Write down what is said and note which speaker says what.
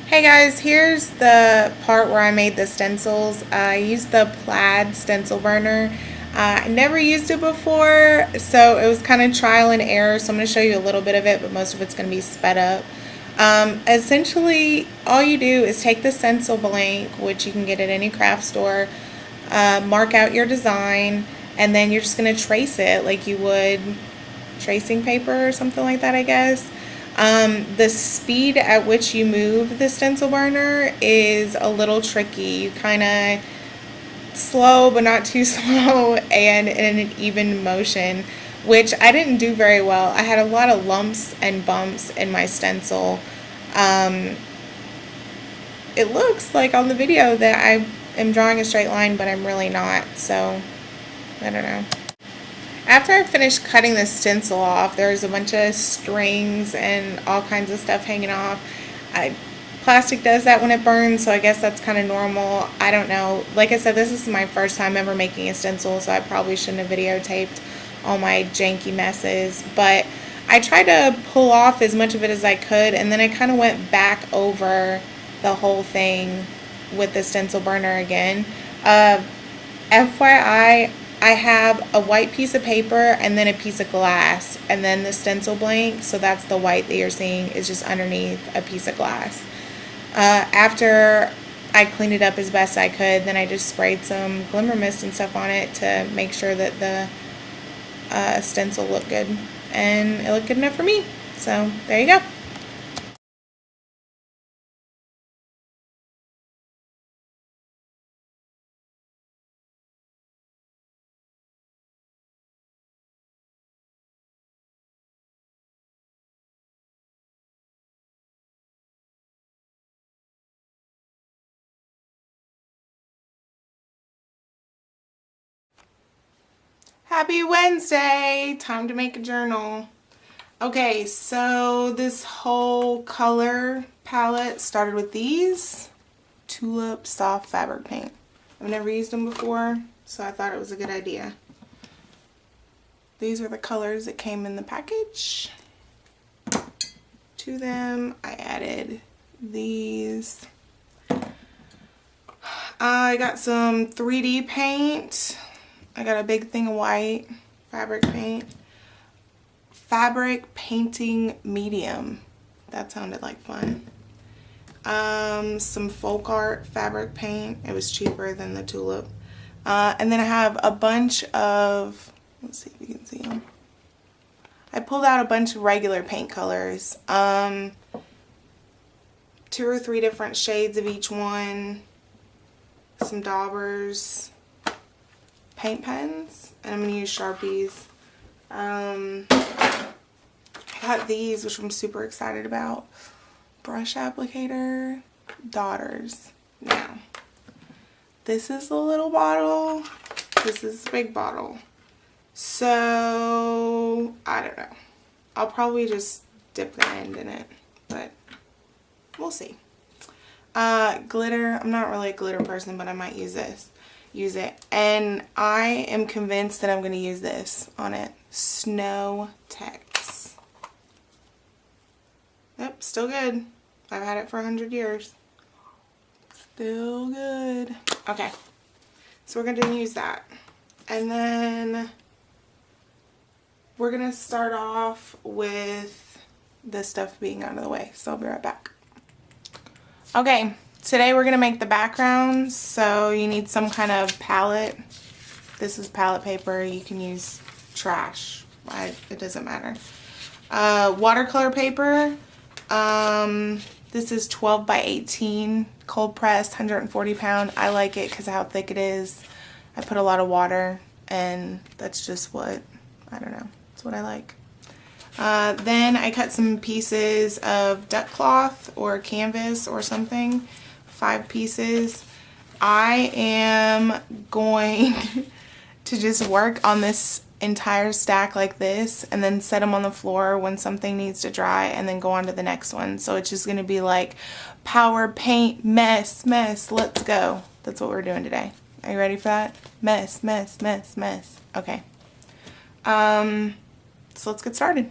Speaker 1: Hey guys, here's the part where I made the stencils. I used the plaid stencil burner. I never used it before, so it was kind of trial and error. So I'm going to show you a little bit of it, but most of it's going to be sped up. Essentially, all you do is take the stencil blank, which you can get at any craft store, mark out your design, and then you're just going to trace it like you would tracing paper or something like that, I guess. The speed at which you move the stencil burner is a little tricky. You kind of slow, but not too slow, and in an even motion, which I didn't do very well. I had a lot of lumps and bumps in my stencil. It looks like on the video that I am drawing a straight line, but I'm really not, so I don't know. After I finished cutting the stencil off, there's a bunch of strings and all kinds of stuff hanging off. Plastic does that when it burns, so I guess that's kind of normal. I don't know. Like I said, this is my first time ever making a stencil, so I probably shouldn't have videotaped all my janky messes. But I tried to pull off as much of it as I could, and then I kind of went back over the whole thing with the stencil burner again. FYI, I have a white piece of paper and then a piece of glass and then the stencil blank, so that's the white that you're seeing is just underneath a piece of glass. After I cleaned it up as best I could, then I just sprayed some glimmer mist and stuff on it to make sure that the stencil looked good, and it looked good enough for me, so there you go. Happy Wednesday! Time to make a journal. Okay, so this whole color palette started with these Tulip Soft Fabric Paint. I've never used them before, so I thought it was a good idea. These are the colors that came in the package. To them, I added these. I got some 3D paint. I got a big thing of white fabric paint. Fabric painting medium. That sounded like fun. Some folk art fabric paint. It was cheaper than the tulip. And then I have a bunch of, let's see if you can see them. I pulled out a bunch of regular paint colors. 2 or 3 different shades of each one. Some daubers. Paint pens, and I'm going to use Sharpies. I got these, which I'm super excited about. Brush applicator, daughters. Now, this is the little bottle. This is the big bottle. So, I don't know. I'll probably just dip the end in it, but we'll see. Glitter. I'm not really a glitter person, but I might use it, and I am convinced that I'm going to use this on it. Snow Tex. Yep, still good. I've had it for 100 years. Still good. Okay, so we're going to use that, and then we're going to start off with this stuff being out of the way, so I'll be right back. Okay, today we're going to make the backgrounds, so you need some kind of palette. This is palette paper. You can use trash. It doesn't matter. Watercolor paper. This is 12 by 18, cold pressed, 140 pound. I like it because of how thick it is. I put a lot of water, and that's just what, I don't know, it's what I like. Then I cut some pieces of duck cloth or canvas or something, 5 pieces. I am going to just work on this entire stack like this and then set them on the floor when something needs to dry and then go on to the next one. So it's just going to be like power paint, mess, let's go. That's what we're doing today. Are you ready for that? Mess. Okay. So let's get started.